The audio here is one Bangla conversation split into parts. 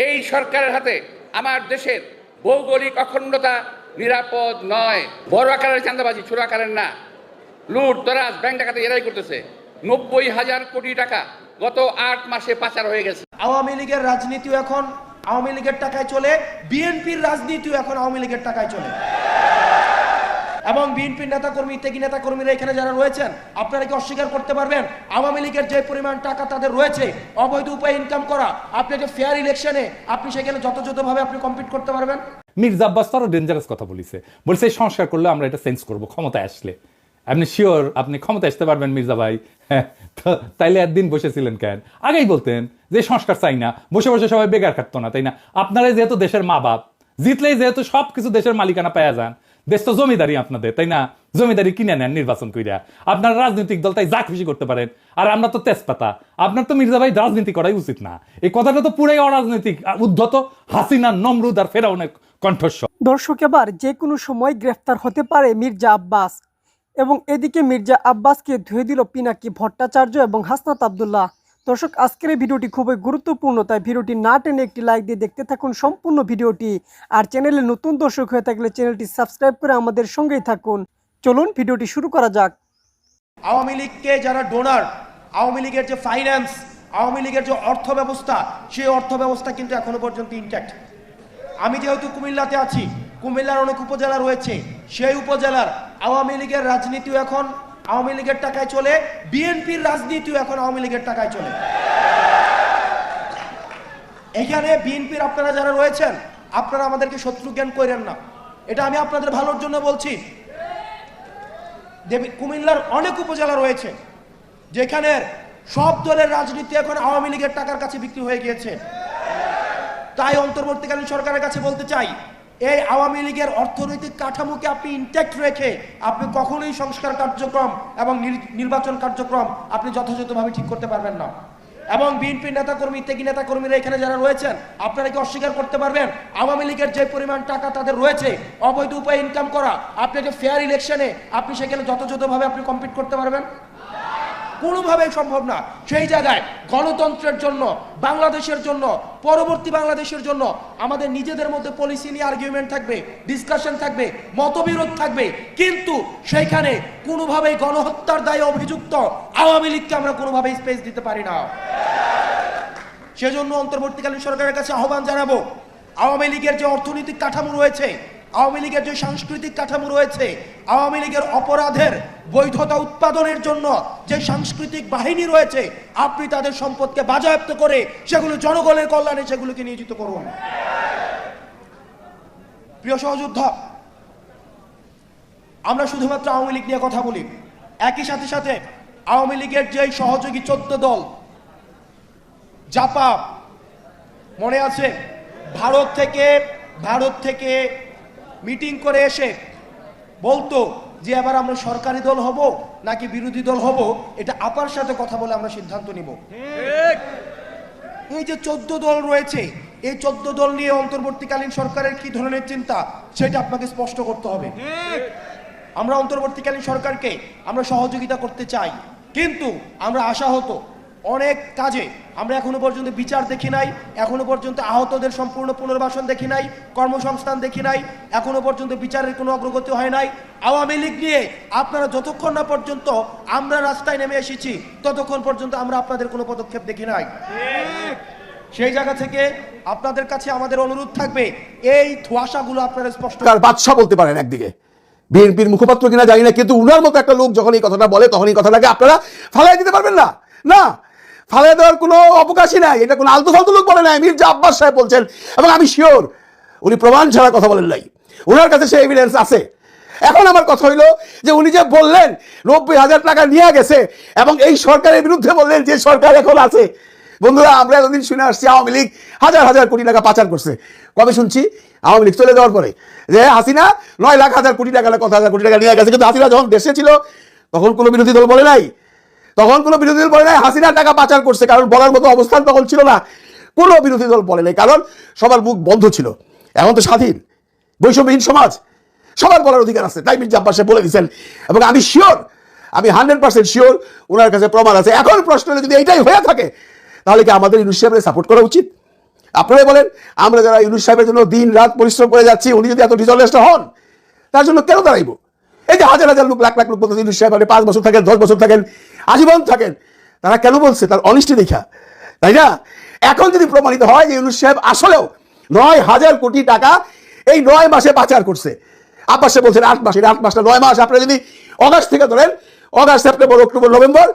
এই সরকারের হাতে আমার দেশের ভৌগোলিক অখণ্ডতা নিরাপদ নয়। বড় আকারের চাঁদাবাজি, ছোট আকারের না। লুট তরাজ, ব্যাংক ডাকাতি এরাই করতেছে। 90,000 কোটি টাকা গত 8 মাসে পাচার হয়ে গেছে। আওয়ামী লীগের রাজনীতিও এখন আওয়ামী লীগের টাকায় চলে, বিএনপির রাজনীতিও এখন আওয়ামী লীগের টাকায় চলে। এবং বিএনপির নেতাকর্মী, ত্যাগী নেতাকর্মীরা এখানে যারা রয়েছেন, আপনারা কি অস্বীকার করতে পারবেন আওয়ামী লীগের যে পরিমাণ টাকা তাদের রয়েছে অবৈধ উপায়ে ইনকাম করা, আপনি যে ফেয়ার ইলেকশনে আপনি সেখানে যথাযথভাবে আপনি কম্পিট করতে পারবেন? মির্জা আব্বাস তো আরো ডেঞ্জারাস কথা বলেছে, বলছে এই সংস্কার করলে আমরা এটা চেঞ্জ করবো ক্ষমতায় আসলে। আপনি শিওর আপনি ক্ষমতায় আসতে পারবেন মির্জা ভাই? হ্যাঁ, তাইলে একদিন বসেছিলেন কেন? আগেই বলতেন যে সংস্কার চাই না, বসে বসে সবাই বেকার খাটতো না, তাই না? আপনারাই যেহেতু দেশের মা বাপ, জিতলেই যেহেতু সবকিছু দেশের মালিকানা পাওয়া যান, দেশ তো জমিদারি আপনাদের, তাই না? জমিদারি কিনে নেন নির্বাচন কইরা, আপনার রাজনৈতিক দল তাই যা খুশি করতে পারেন। আর আমরা তো তেজপাতা, আপনার তো মির্জা ভাই রাজনীতি করাই উচিত না। এই কথাটা তো পুরাই অরাজনৈতিক, উদ্ধত হাসিনা, নমরুদ আর ফেরাউনের কণ্ঠস্বর। দর্শক, এবার যে কোনো সময় গ্রেফতার হতে পারে মির্জা আব্বাস, এবং এদিকে মির্জা আব্বাসকে ধুয়ে দিল পিনাকি ভট্টাচার্য এবং হাসনাত আব্দুল্লাহ। দর্শক, আজকের এই ভিডিওটি খুবই গুরুত্বপূর্ণ, তাই ভিডিওটি না টেনে একটি লাইক দিয়ে দেখতে থাকুন সম্পূর্ণ ভিডিওটি। আর চ্যানেলে নতুন দর্শক হয়ে থাকলে চ্যানেলটি সাবস্ক্রাইব করে আমাদের সঙ্গেই থাকুন। চলুন ভিডিওটি শুরু করা যাক। আওয়ামী লীগকে যারা ডোনার, আওয়ামী লীগের যে ফাইন্যান্স, আওয়ামী লীগের যে অর্থ ব্যবস্থা, সেই অর্থ ব্যবস্থা কিন্তু এখনো পর্যন্ত ইনট্যাক্ট। আমি যেহেতু কুমিল্লাতে আছি, কুমিল্লার অনেক উপজেলা রয়েছে, সেই উপজেলার আওয়ামী লীগের রাজনীতিও এখন আওয়ামী লীগের টাকায় চলে, বিএনপির রাজনীতিও এখন আওয়ামী লীগের টাকায় চলে। এখানে বিএনপির আপনারা যারা রয়েছেন, আপনারা আমাদেরকে শত্রু জ্ঞান করেন না, এটা আমি আপনাদের ভালোর জন্য বলছি। কুমিল্লার অনেক উপজেলা রয়েছে যেখানে সব দলের রাজনীতি এখন আওয়ামী লীগের টাকার কাছে বিক্রি হয়ে গিয়েছে। তাই অন্তর্বর্তীকালীন সরকারের কাছে বলতে চাই, এই আওয়ামী লীগের অর্থনৈতিক কাঠামোকে আপনি ইনট্যাক্ট রেখে আপনি কখনোই সংস্কার কার্যক্রম এবং নির্বাচন কার্যক্রম আপনি যথাযথভাবে ঠিক করতে পারবেন না। এবং বিএনপির নেতাকর্মী, ত্যাগী নেতাকর্মীরা এখানে যারা রয়েছেন, আপনারা কি অস্বীকার করতে পারবেন আওয়ামী লীগের যে পরিমাণ টাকা তাদের রয়েছে অবৈধ উপায়ে ইনকাম করা, আপনি যে ফেয়ার ইলেকশনে আপনি সেখানে যথাযথভাবে আপনি কম্পিট করতে পারবেন? কোনোভাবেই সম্ভব না। সেই জায়গায় গণতন্ত্রের জন্য, বাংলাদেশের জন্য, পরবর্তী বাংলাদেশের জন্য আমাদের নিজেদের মধ্যে পলিসি নিয়ে আর্গুমেন্ট থাকবে, ডিসকাশন থাকবে, মতবিরোধ থাকবে, কিন্তু সেইখানে কোনোভাবেই গণহত্যার দায়ে অভিযুক্ত আওয়ামী লীগকে আমরা কোনোভাবেই স্পেস দিতে পারি না। সেজন্য অন্তর্বর্তীকালীন সরকারের কাছে আহ্বান জানাবো, আওয়ামী লীগের যে অর্থনৈতিক কাঠামো রয়েছে, আওয়ামী লীগের যে সাংস্কৃতিক কাঠামো রয়েছে, আওয়ামী লীগের অপরাধের বৈধতা উৎপাদনের জন্য যে সাংস্কৃতিক বাহিনী রয়েছে, আপনি তাদের সম্পদকে বাজেয়াপ্ত করে সেগুলো জনগণের কল্যাণে সেগুলোকে নিয়োজিত করুন। প্রিয় সহযোদ্ধা, আমরা শুধুমাত্র আওয়ামী লীগ নিয়ে কথা বলি, একই সাথে সাথে আওয়ামী লীগের যে সহযোগী 14 দল, জাপা, মনে আছে ভারত থেকে মিটিং করে এসে বলতো যে এবার আমরা সরকারি দল হব নাকি বিরোধী দল হব, এটা আপার সাথে কথা বলে আমরা সিদ্ধান্ত নিব। এই যে 14 দল রয়েছে, এই 14 দল নিয়ে অন্তর্বর্তীকালীন সরকারের কি ধরনের চিন্তা সেটা আপনাকে স্পষ্ট করতে হবে। আমরা অন্তর্বর্তীকালীন সরকারকে আমরা সহযোগিতা করতে চাই, কিন্তু আমরা আশাহত অনেক কাজে আমরা এখনো পর্যন্ত বিচার দেখি নাই, এখনো পর্যন্ত আহতদের সম্পূর্ণ পুনর্বাসন দেখি নাই, কর্মসংস্থান দেখি নাই, এখনো পর্যন্ত বিচারের কোনো অগ্রগতি হয় নাই। আওয়ামী লীগ নিয়ে আপনারা যতক্ষণ না পর্যন্ত আমরা রাস্তায় নেমে এসেছি ততক্ষণ পর্যন্ত আমরা আপনাদের কোনো পদক্ষেপ দেখি নাই। সেই জায়গা থেকে আপনাদের কাছে আমাদের অনুরোধ থাকবে, এই ধোঁয়াশাগুলো আপনারা স্পষ্ট বাদশা বলতে পারেন একদিকে, বিএনপির মুখপাত্র কিনা জানি না, কিন্তু উনার মতো একটা লোক যখন এই কথাটা বলে তখন এই কথাটাকে আপনারা ফালাই দিতে পারবেন না। না, ফালাই দেওয়ার কোনো অবকাশই নাই। এটা কোনো আলতু ফালতু লোক বলে নাই, মির্জা আব্বাস সাহেব বলছেন, এবং আমি শিওর উনি প্রমাণ ছাড়া কথা বলেন নাই, ওনার কাছে সেই এভিডেন্স আছে। এখন আমার কথা হইলো যে উনি যে বললেন 90,000 টাকা নিয়ে গেছে এবং এই সরকারের বিরুদ্ধে বললেন যে সরকার এখন আছে। বন্ধুরা, আমরা এতদিন শুনে আসছি আওয়ামী লীগ হাজার হাজার কোটি টাকা পাচার করছে। কবে শুনছি? আওয়ামী লীগ চলে যাওয়ার পরে, যে হাসিনা 9 লাখ হাজার কোটি টাকা, কত হাজার কোটি টাকা নিয়ে গেছে। কিন্তু হাসিনা যখন দেশে ছিল তখন কোনো বিরোধী দল বলে নাই, হাসিনা টাকা পাচার করছে, কারণ বলার মতো অবস্থান তখন ছিল না। কোনো বিরোধী দল বলে নাই, কারণ সবার মুখ বন্ধ ছিল। এখন তো স্বাধীন বৈষম্যহীন সমাজ, সবার বলার অধিকার আছে। তাই মির্জা আব্বাস সাহেব বলে দিচ্ছেন, এবং আমি শিওর, আমি 100% শিওর ওনার কাছে প্রমাণ আছে। এখন প্রশ্ন যদি এইটাই হয়ে থাকে তাহলে কি আমাদের ইউনুস সাহেবকে সাপোর্ট করা উচিত? আপনারাই বলেন, আমরা যারা ইউনূস সাহেবের জন্য দিন রাত পরিশ্রম করে যাচ্ছি, উনি যদি এত ডিসঅনেস্ট হন, তার জন্য কেন দাঁড়াইব? এই যে হাজার হাজার লোক, লাখ লাখ লোক বলতে ইউনূস সাহেব 5 বছর থাকেন, 10 বছর থাকেন, আজীবন থাকেন, তারা কেন বলছে? তার অনিষ্টি দেখা, তাই না? এখন যদি প্রমাণিত হয় যে ইউনূস সাহেব আসলেও 9,000 কোটি টাকা এই 9 মাসে পাচার করছে, আব্বাস সাহেব বলছেন 8 মাস, 8 মাসটা 9 মাস, আপনারা যদি অগাস্ট থেকে ধরেন, August, September, October, November,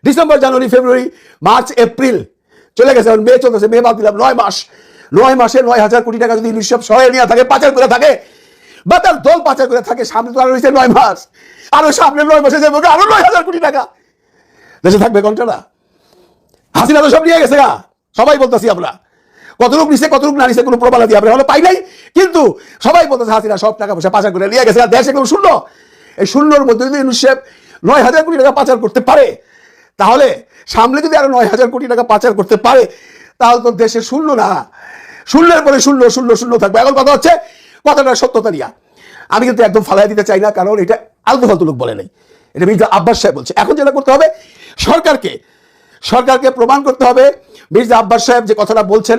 December, January, February, March, April চলে গেছে, মে চলতেছে, মে বাদ দিলাম, 9 মাস, 9 মাসে 9,000 কোটি টাকা যদি ইউনূস সাহেব সহায় নিয়ে থাকে, পাচার করে থাকে, বা তার দল পাচার করে থাকে, সামনে তো আরো রয়েছে 9 মাস, আরো সামনে 9 মাসে যাবে আরো 9,000 কোটি টাকা, দেশে থাকবে কোনটা? না, হাসিনা তো সব নিয়ে গেছে গা, সবাই বলতেছি আমরা, কত লোক নিছে কত লোক না নিছে কোনো প্রমাণ দিয়ে আমরা হলো পাই নাই, কিন্তু সবাই বলতেছে হাসিনা সব টাকা পয়সা পাচার করে নিয়ে গেছে, দেশ একদম শূন্য। এই শূন্যর মধ্যে যদি ইউনূস সাহেব 9,000 কোটি টাকা পাচার করতে পারে, তাহলে সামনে যদি আরো 9,000 কোটি টাকা পাচার করতে পারে, তাহলে তো দেশে শূন্য না, শূন্যের পরে শূন্য শূন্য শূন্য থাকবে। এখন কথা হচ্ছে কথাটা সত্যতা নিয়া, আমি কিন্তু একদম ফালাই দিতে চাই না, কারণ এটা আলতু ফালতু লোক বলে নাই, এটা মির্জা আব্বাস সাহেব বলছে। এখন যেটা করতে হবে, সরকারকে প্রমাণ করতে হবে মির্জা আব্বাস সাহেব যে কথাটা বলছেন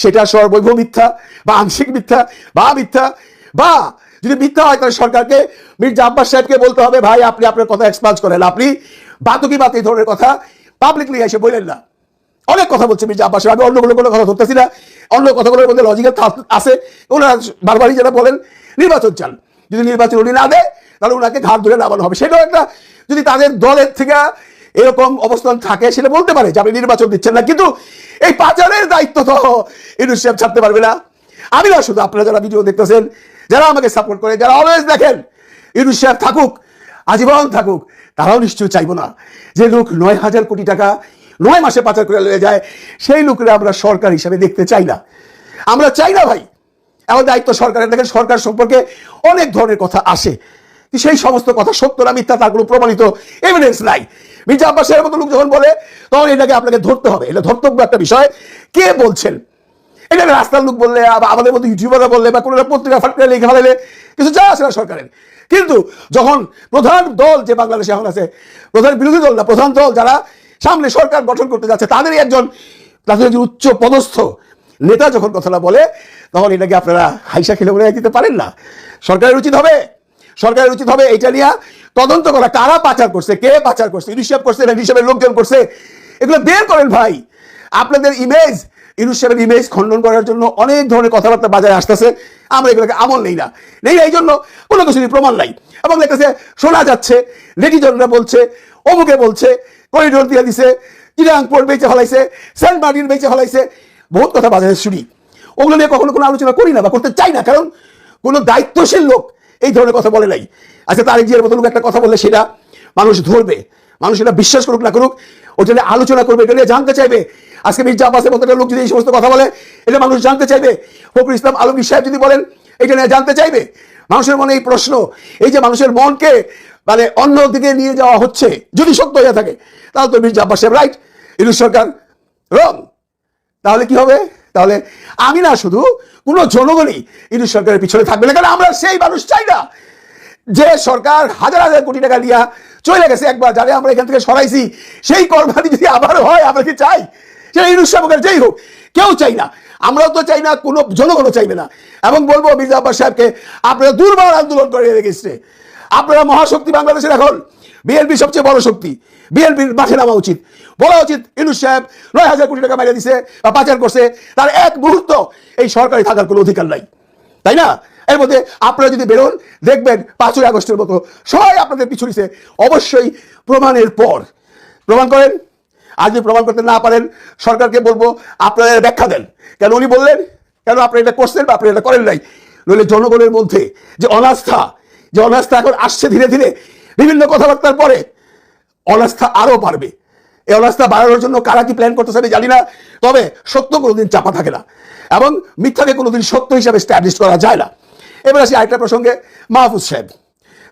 সেটা সর্বৈব মিথ্যা, বা আংশিক মিথ্যা, বা যদি মিথ্যা হয় তাহলে সরকারকে, মির্জা আব্বাস সাহেবকে বলতে হবে, ভাই আপনি আপনার কথা এক্সপান্স করেন, আপনি বাতুকি বাত এই ধরনের কথা পাবলিকলি এসে বললেন না। অনেক কথা বলছে মির্জা আব্বাস সাহেব, আমি অন্যগুলো কোনো কথা ধরতেছি না, অন্য কথাগুলোর মধ্যে লজিক্যাল আছে, ওনারা বারবারই যেটা বলেন নির্বাচন চান, যদি নির্বাচন উনি না দেয় তাহলে ওনাকে ঘাট ধরে নামানো হবে। সেটাও একটা, যদি তাদের দলের থেকে এরকম অবস্থান থাকে সেটা বলতে পারে যে আপনি নির্বাচন দিচ্ছেন না, কিন্তু এই পাচারের দায়িত্ব তো ইউনূস সাহেব ছাড়তে পারবে না। আমি না, শুধু আপনারা যারা ভিডিও দেখতেছেন, যারা আমাকে সাপোর্ট করে, যারা অলওয়েজ দেখেন ইউনূস সাহেব থাকুক, আজীবন থাকুক, তারাও নিশ্চয়ই চাইবো না যে লোক 9,000 কোটি টাকা 9 মাসে পাচার করে লয়ে যায়, সেই লোকেরা আমরা সরকার হিসাবে দেখতে চাই না, আমরা চাই না ভাই। এখন দায়িত্ব সরকারের, দেখেন সরকার সম্পর্কে অনেক ধরনের কথা আসে, সেই সমস্ত কথা সত্য না মিথ্যা তার কোনো প্রমাণিত এভিডেন্স নাই। মির্জা আব্বাস সাহেবের মতো লোক যখন বলে, তখন এটাকে আপনাকে ধরতে হবে, এটা ধর্তব্য একটা বিষয়। কে বলছেন এটা? রাস্তার লোক বললে, আমাদের মতো ইউটিউবাররা বললে, বা কোনো পত্রিকা ফাটকা লিখে ফেলাইলে কিছু যা আসে না সরকারের। কিন্তু যখন প্রধান দল যে বাংলাদেশে এখন আছে, প্রধান বিরোধী দল না, প্রধান দল যারা সামনে সরকার গঠন করতে যাচ্ছে, তাদেরই একজন, তাদের যে উচ্চ পদস্থ নেতা যখন কথাটা বলে, তখন এটাকে আপনারা হাইসা খেলে বলে দিতে পারেন না। সরকারের উচিত হবে এটা নিয়ে তদন্ত করা, কারা পাচার করছে, কে পাচার করছে, ইউনূস সাহেব করছে না হিসাবের লোকজন করছে, এগুলো বের করেন ভাই। আপনাদের ইমেজ, ইউনূস সাহেবের ইমেজ খণ্ডন করার জন্য অনেক ধরনের কথাবার্তা বাজারে আসতেছে, আমরা এগুলোকে আমল নেই না, এই জন্য কোনো কিছুরই প্রমাণ নাই। এবং দেখতেছে, শোনা যাচ্ছে নেটিজনরা বলছে, অমুকে বলছে, করিডোর দিয়ে দিছে, চিরাং পোর্ট বেঁচে ফেলাইছে, সেন্ট মার্টিন বেঁচে ফেলাইছে, বহুত কথা বাজারে শুনি। ওগুলো নিয়ে কখনো কোনো আলোচনা করি না বা করতে চাই না, কারণ কোনো দায়িত্বশীল লোক এই ধরনের কথা বলে নাই। আচ্ছা, তারেক জিয়ার মতো লোক একটা কথা বললে সেটা মানুষ ধরবে, মানুষ এটা বিশ্বাস করুক না করুক, ওটা নিয়ে আলোচনা করবে, এটা নিয়ে জানতে চাইবে। আজকে মির্জা আব্বাসের মতো একটা লোক যদি এই সমস্ত কথা বলে, এটা মানুষ জানতে চাইবে। ফখরুল ইসলাম আলমগীর সাহেব যদি বলেন, এটা নিয়ে জানতে চাইবে। মানুষের মনে এই প্রশ্ন, এই যে মানুষের মনকে মানে অন্য দিকে নিয়ে যাওয়া হচ্ছে, যদি সত্য হয়ে থাকে, তাহলে তো মির্জা আব্বাস সাহেব রাইট, ইউনূস সরকার রং। তাহলে কি হবে? তাহলে আমি না, শুধু কোনো জনগণই ইউনূস সরকারের পিছনে থাকবে না, কারণ আমরা সেই মানুষ চাই না যে সরকার হাজার হাজার কোটি টাকা নিয়ে চলে গেছে একবার, যারা আমরা এখান থেকে সরাইছি, সেই কর্মী যদি আবার হয়, আমরা কি চাই? সেটা ইউনূস সাহেবের যেই হোক, কেউ চাই না, আমরাও তো চাই না, কোনো জনগণও চাইবে না। এবং বলবো মির্জা আব্বাস সাহেবকে, আপনারা দুর্বার আন্দোলন করে রেখেছে, আপনারা মহাশক্তি বাংলাদেশের, এখন বিএনপি সবচেয়ে বড় শক্তি, বিএনপির মাঠে নামা উচিত, বলা উচিত ইউনূস সাহেব 9,000 কোটি টাকা মেরে দিছে বা পাচার করছে, তার এক মুহূর্ত এই সরকারি থাকার কোনো অধিকার নাই, তাই না? এর মধ্যে আপনারা যদি বেরোন, দেখবেন 5ই আগস্টের মতো সবাই আপনাদের পিছু নিছে। অবশ্যই প্রমাণের পর প্রমাণ করেন। আর যদি প্রমাণ করতে না পারেন, সরকারকে বলবো আপনারা ব্যাখ্যা দেন, কেন উনি বললেন, কেন আপনি এটা করছেন বা আপনি এটা করেন নাই। নইলে জনগণের মধ্যে যে অনাস্থা এখন আসছে ধীরে ধীরে বিভিন্ন কথাবার্তার পরে, অনাস্থা আরো বাড়বে। এই অনাস্থা বাড়ানোর জন্য কারা কি প্ল্যান করতেছে আমি জানি না, তবে সত্য কোনোদিন চাপা থাকে না এবং মিথ্যাকে কোনোদিন সত্য হিসাবে স্ট্যাবলিশ করা যায় না। এবার আসি আরেকটা প্রসঙ্গে, মাহফুজ সাহেব,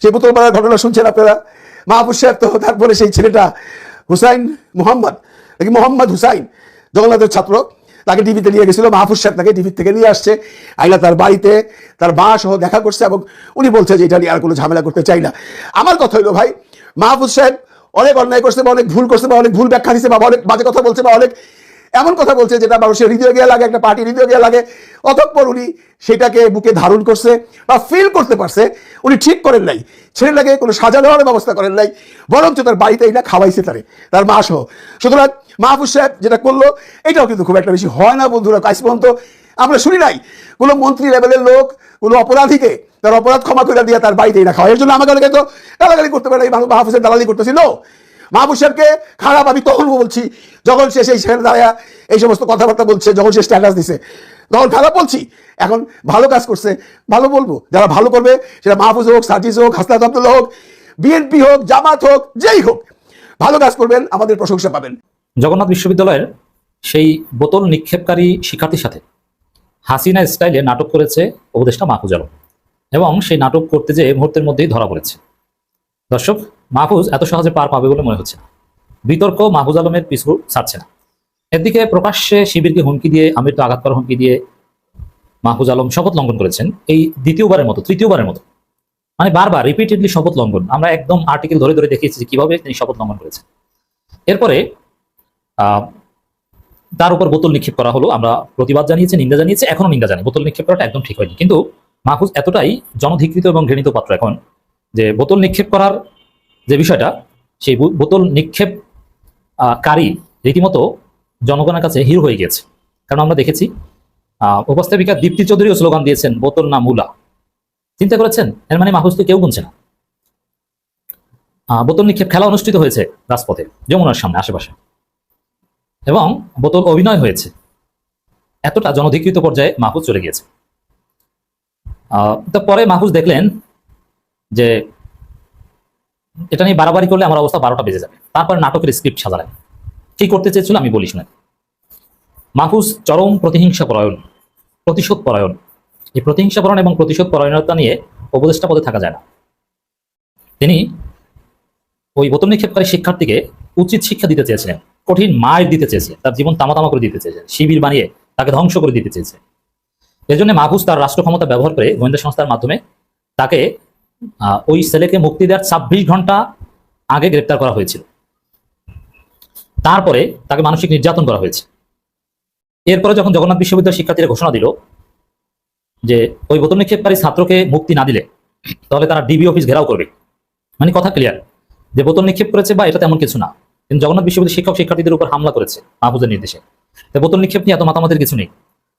সেই বোতলপাড়ার ঘটনা শুনছেন আপনারা। মাহফুজ সাহেব তো, তারপরে সেই ছেলেটা হুসাইন মোহাম্মদ হুসাইন, জগন্নাথের ছাত্র, তাকে টিভিতে নিয়ে গেছিল। মাহফুজ সাহেব তাকে টিভি থেকে নিয়ে আসছে, আইলা তার বাড়িতে তার মা সহ দেখা করছে, এবং উনি বলছে যে এটা নিয়ে আর কোনো ঝামেলা করতে চাই না। আমার কথা হইলো, ভাই মাহফুজ সাহেব অনেক অন্যায় করছে বা অনেক ভুল করছে বা অনেক ভুল ব্যাখ্যা দিচ্ছে বা অনেক বাজে কথা বলছে বা অনেক এমন কথা বলছে যেটা মানুষের হৃদয় গিয়ে লাগে, একটা পার্টির হৃদয় গিয়ে লাগে। অতঃপর উনি সেটাকে বুকে ধারণ করছে বা ফিল করতে পারছে। উনি ঠিক করেন নাই, ছেলেটাকে কোনো সাজা দেওয়ার ব্যবস্থা করেন নাই, বরঞ্চ তার বাড়িতে এটা খাওয়াইছে তার মা সহ। সুতরাং মাহফুজ সাহেব যেটা করলো এটাও কিন্তু খুব একটা বেশি হয় না বন্ধুরা। আজ পর্যন্ত আমরা শুনি নাই কোনো মন্ত্রী লেভেলের লোক কোনো অপরাধীকে তার অপরাধ ক্ষমা করে দিয়ে তার বাড়িতে এটা খাওয়া। এর জন্য আমাকে অনেকে তো গালাগালি করতে পারে, মাহফুজের দালালি করতেছিল। মাহফুজ সাহেবকে খারাপ আমি তখন বলছি যখন সে সেই সেখানে দাঁড়ায় এই সমস্ত কথাবার্তা বলছে, যখন সে স্ট্যাটাস দিছে তখন খারাপ বলছি। এখন ভালো কাজ করছে ভালো বলবো, যারা ভালো করবে সেটা মাহফুজ হোক, সার্জিস হোক, হাসনাত আব্দুল্লাহ হোক, বিএনপি হোক, জামাত হোক, যেই হোক, ভালো কাজ করবেন, আমাদের প্রশংসা পাবেন। জগন্নাথ বিশ্ববিদ্যালয়ের সেই বোতল নিক্ষেপকারী শিক্ষার্থীর সাথে হাসিনা স্টাইলে নাটক করেছে উপদেষ্টা মাহফুজ আলম, এবং সেই নাটক করতে যেয়ে মুহূর্তের মধ্যেই ধরা পড়েছে। দর্শক, মাহফুজ এত সহজে পার পাবে বলে মনে হচ্ছে না। বিতর্ক মাহফুজ আলমের পিছু ছাড়ছে না। এদিকে প্রকাশ্যে শিবিরকে হুমকি দিয়ে, আমির তো আঘাত করার হুমকি দিয়ে মাহফুজ আলম শপথ লঙ্ঘন করেছেন এই দ্বিতীয়বারের মতো, তৃতীয়বারের মতো, মানে বারবার রিপিটেডলি শপথ লঙ্ঘন। আমরা একদম আর্টিকেল ধরে ধরে দেখিয়েছি যে কিভাবে তিনি শপথ লঙ্ঘন করেছেন। এরপরে তার উপর বোতল নিক্ষেপ করা হলো। আমরা প্রতিবাদ জানিয়েছি, নিন্দা জানিয়েছি, এখনো নিন্দা জানি। বোতল নিক্ষেপ করাটা একদম ঠিক হয়নি, কিন্তু মাহফুজ এতটাই জনধিকৃত এবং ঘৃণিত পাত্র এখন যে বোতল নিক্ষেপ করার যে বিষয়টা, সেই বোতল নিক্ষেপ কারী রীতিমতো জনগণের কাছে হিরো হয়ে গিয়েছে। কারণ আমরা দেখেছি উপস্থাপিকা দীপ্তি চৌধুরীও স্লোগান দিয়েছেন, বোতল না মুলা। চিন্তা করেছেন? এর মানে মাহফুজ তো কেউ গুনছে না। বোতল নিক্ষেপ খেলা অনুষ্ঠিত হয়েছে রাজপথে, যমুনার সামনে আশেপাশে, এবং বোতল অভিনয় হয়েছে। এতটা জনধিকৃত পর্যায়ে মাহফুজ চলে গিয়েছে। পরে মাহফুজ দেখলেন যে এটা নিয়ে বাড়াবাড়ি করলে আমার অবস্থা 12টা বেজে যাবে। তারপরে নাটকের স্ক্রিপ্ট সাজালেন। কি করতে চেয়েছিল আমি বলিস না। মাহফুজ চরম প্রতিহিংসা পরায়ণ, প্রতিশোধ পরায়ণ। এই প্রতিহিংসা পরায়ণ এবং প্রতিশোধ পরায়ণতা নিয়ে উপদেষ্টা পদে থাকা যায় না। তিনি ওই বোতল নিক্ষেপকারী শিক্ষার্থীকে উচিত শিক্ষা দিতে চেয়েছিলেন, কঠিন মার দিতে চেয়েছে, তার জীবন তামাতামা করে দিতে চেয়েছে, শিবির বানিয়ে তাকে ধ্বংস করে দিতে চেয়েছে। এর জন্য মাহফুজ তার রাষ্ট্র ক্ষমতা ব্যবহার করে গোয়েন্দা সংস্থার মাধ্যমে তাকে ওই ছেলেকে মুক্তি দেওয়ার 26 ঘন্টা আগে গ্রেপ্তার করা হয়েছিল। তারপরে তাকে মানসিক নির্যাতন করা হয়েছে। এরপরে যখন জগন্নাথ বিশ্ববিদ্যালয়ের শিক্ষার্থীরা ঘোষণা দিল যে ওই বোতল নিক্ষেপকারী ছাত্রকে মুক্তি না দিলে তাহলে তারা ডিবি অফিস ঘেরাও করবে, মানে কথা ক্লিয়ার যে বোতল নিক্ষেপ করেছে বা এটা তেমন কিছু না, কিন্তু জগন্নাথ বিশ্ববিদ্যালয়ের শিক্ষক শিক্ষার্থীদের উপর হামলা করেছে মাহফুজের নির্দেশে। বোতল নিক্ষেপ নিয়ে এত মাতামাতির কিছু নেই।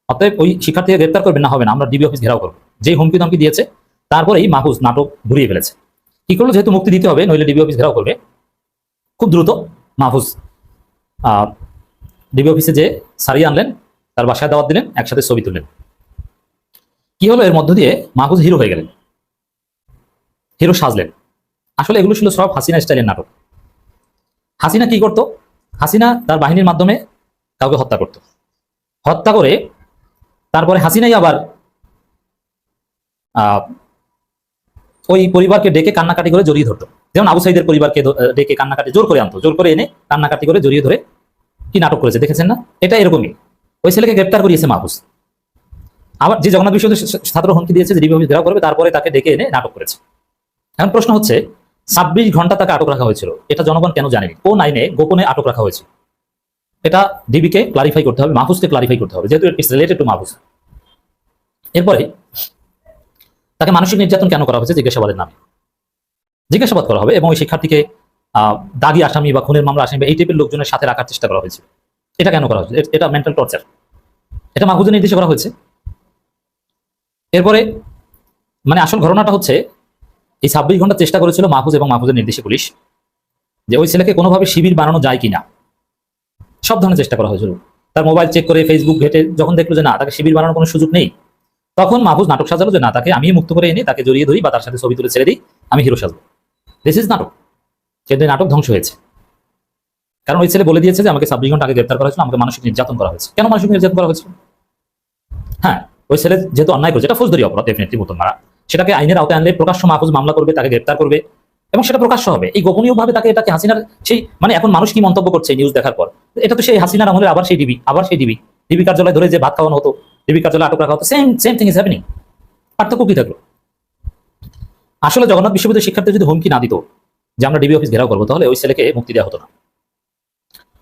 অতএব ওই শিক্ষার্থীকে গ্রেপ্তার করবেন না, হবে না, আমরা ডিবি অফিস ঘেরাও করবো। যেই হুমকি ধমকি দিয়েছে তারপরেই মাহফুজ নাটক ঘুরিয়ে ফেলেছে। কি করলো? যেহেতু মুক্তি দিতে হবে, নইলে ডিবি অফিস ঘেরাও করবে, খুব দ্রুত মাহফুজ ডিবি অফিসে যে সারিয়ে আনলেন, তার বাসায় দাওয়াত দিলেন, একসাথে ছবি তুললেন। কি হলো? এর মধ্য দিয়ে মাহফুজ হিরো হয়ে গেলেন, হিরো সাজলেন। আসলে এগুলো ছিল সব হাসিনা স্টাইলের নাটক। হাসিনা কি করতো? হাসিনা তার বাহিনীর মাধ্যমে কাউকে হত্যা করত, হত্যা করে তারপরে হাসিনাই আবার ওই পরিবারকে ডেকে কান্নাকাটি করে জড়িয়ে ধরতো। যেমন আবু সাইদের পরিবারকে ডেকে কান্নাকাটি জোর করে আনতো, জোর করে এনে কান্নাকাটি করে জড়িয়ে ধরে কি নাটক করেছে দেখেছেন না? এটা এরকমই। ওই ছেলেকে গ্রেপ্তার করিয়েছে মাহফুজ। আবার যে জগন্নাথ বিশ্ববিদ্যালয়ের ছাত্র হুমকি দিয়েছে যে ডিবি অফিস ঘেরাও করবে, তারপরে তাকে ডেকে এনে নাটক করেছে। এখন প্রশ্ন হচ্ছে 26 ঘন্টা তাকে আটক রাখা হয়েছিল, এটা জনগণ কেন জানেনি? কোন আইনে গোপনে আটক রাখা হয়েছে? এটা ডিবিকে ক্লারিফাই করতে হবে, মাহফুজকে ক্লারিফাই করতে হবে, যেহেতু ইটস রিলেটেড টু মাহফুজ। এরপরে তাকে মানসিক নির্যাতন কেন করা হয়েছে? জিজ্ঞাসাবাদের নামে জিজ্ঞাসাবাদ করা হবে, এবং ওই শিক্ষার্থীকে দাগি আসামি বা খুনের মামলা আসামি বা এই টাইপের লোকজনের সাথে রাখার চেষ্টা করা হয়েছে। এটা কেন করা হয়েছে? এটা মেন্টাল টর্চার। এটা মাহফুজের নির্দেশে করা হয়েছে। এরপরে মানে আসল ঘটনাটা হচ্ছে এই 26 ঘন্টা চেষ্টা করেছিল মাহফুজ এবং মাহফুজের নির্দেশে পুলিশ যে ওই ছেলেকে কোনোভাবে শিবির বানানো যায় কিনা, সব ধরনের চেষ্টা করা হয়েছিল। তার মোবাইল চেক করে, ফেসবুক ঘেটে যখন দেখলো যে না, তাকে শিবির বানানোর কোনো সুযোগ নেই, তখন মাহফুজ নাটক সাজালো যে না, তাকে আমি মুক্ত করে এনে তাকে জড়িয়ে ধরি বা তার সাথে ছবি তুলে ছেড়ে দিই, আমি হিরো সাজবো। দিস ইজ নাটক। কিন্তু নাটক ধ্বংস হয়েছে, কারণ ওই ছেলে বলে দিয়েছে যে আমাকে 26 ঘন্টা আগে গ্রেপ্তার করা হয়েছিল, আমাকে মানসিক নির্যাতন করা হয়েছে। কেন মানসিক নির্যাতন করা হয়েছিল? হ্যাঁ, ওই ছেলে যেহেতু অন্যায় করেছে, এটা ফৌজদারি অপরাধ, ডেফিনেটলি বোতল মারা, সেটাকে আইনের আওতায় আনলে প্রকাশ্য মাহফুজ মামলা করবে, তাকে গ্রেপ্তার করবে, এবং সেটা প্রকাশ্য হবে। এই গোপনীয়ভাবে তাকে এটাকে হাসিনার সেই মানে এখন মানুষ কি মন্তব্য করছে নিউজ দেখার পর, এটা তো সেই হাসিনার আমলে আবার সেই ডিবি কার্যালয় ধরে যে ভাত খাওয়ানো হতো, ডিবি কার্যালয়ে আটক রাখা হতো, সেম থিং ইজ হ্যাপেনিং। পার্থক্য কি থাকলো? আসলে জগন্নাথ বিশ্ববিদ্যালয়ের শিক্ষার্থী যদি হুমকি না দিত যে আমরা ডিবি অফিস ঘেরাও করবো, তাহলে ওই ছেলেকে মুক্তি দেওয়া হতো না।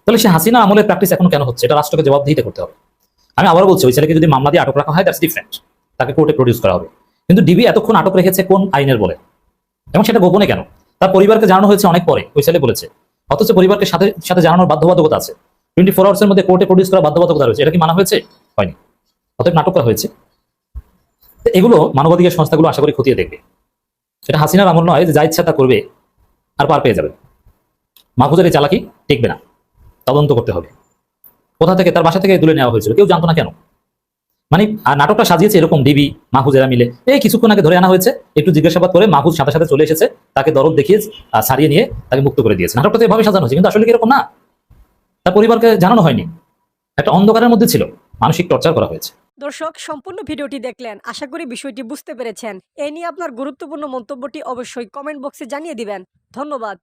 তাহলে সে হাসিনা আমলের প্র্যাকটিস এখন কেন হচ্ছে, এটা রাষ্ট্রকে জবাবদিহিতে করতে হবে। আমি আবারও বলছি, ওই ছেলেকে যদি মামলা দিয়ে আটক রাখা হয়, দ্যাটস ডিফারেন্ট, তাকে কোর্টে প্রডিউস করা হবে। কিন্তু ডিবি এতক্ষণ আটক রেখেছে কোন আইনের বলে, এবং সেটা গোপনে কেন? তার পরিবারকে জানানো হয়েছে অনেক পরে, ওই ছেলে বলেছে, অথচ পরিবারকে সাথে সাথে জানানোর বাধ্যবাধকতা আছে। 24 আওয়ার্সের মধ্যে কোর্টে প্রডিউস করার বাধ্যবাধকতা রয়েছে, এটা কি মানা হয়েছে? হয়নি, অতএব নাটক করা হয়েছে। এগুলো মানবাধিকার সংস্থাগুলো আশা করি খতিয়ে দেখবে। সেটা হাসিনার আমল নয় যে যা ইচ্ছা তা করবে আর পার পেয়ে যাবে। মাহফুজের এই চালাকি টিকবে না, তদন্ত করতে হবে। কোথা থেকে, তার বাসা থেকে তুলে নেওয়া হয়েছিল, কেউ জানতো না কেন? মানে নাটকটা সাজিয়েছে এরকম ডিবি মাহফুজেরা মিলে, এই কিছুক্ষণ আগে ধরে আনা হয়েছে, একটু জিজ্ঞাসাবাদ করে মাহফুজ সাথে সাথে চলে এসেছে, তাকে দরদ দেখিয়ে ছাড়িয়ে নিয়ে তাকে মুক্ত করে দিয়েছে। নাটকটা তো এভাবে সাজানো হয়েছে, কিন্তু আসলে কি এরকম না। তার পরিবারকে জানানো হয়নি, একটা অন্ধকারের মধ্যে ছিল, মানসিক টর্চার করা হয়েছে। দর্শক, সম্পূর্ণ ভিডিওটি দেখলেন, আশা করি বিষয়টি বুঝতে পেরেছেন। এই নিয়ে আপনার গুরুত্বপূর্ণ মন্তব্যটি অবশ্যই কমেন্ট বক্সে জানিয়ে দিবেন। ধন্যবাদ।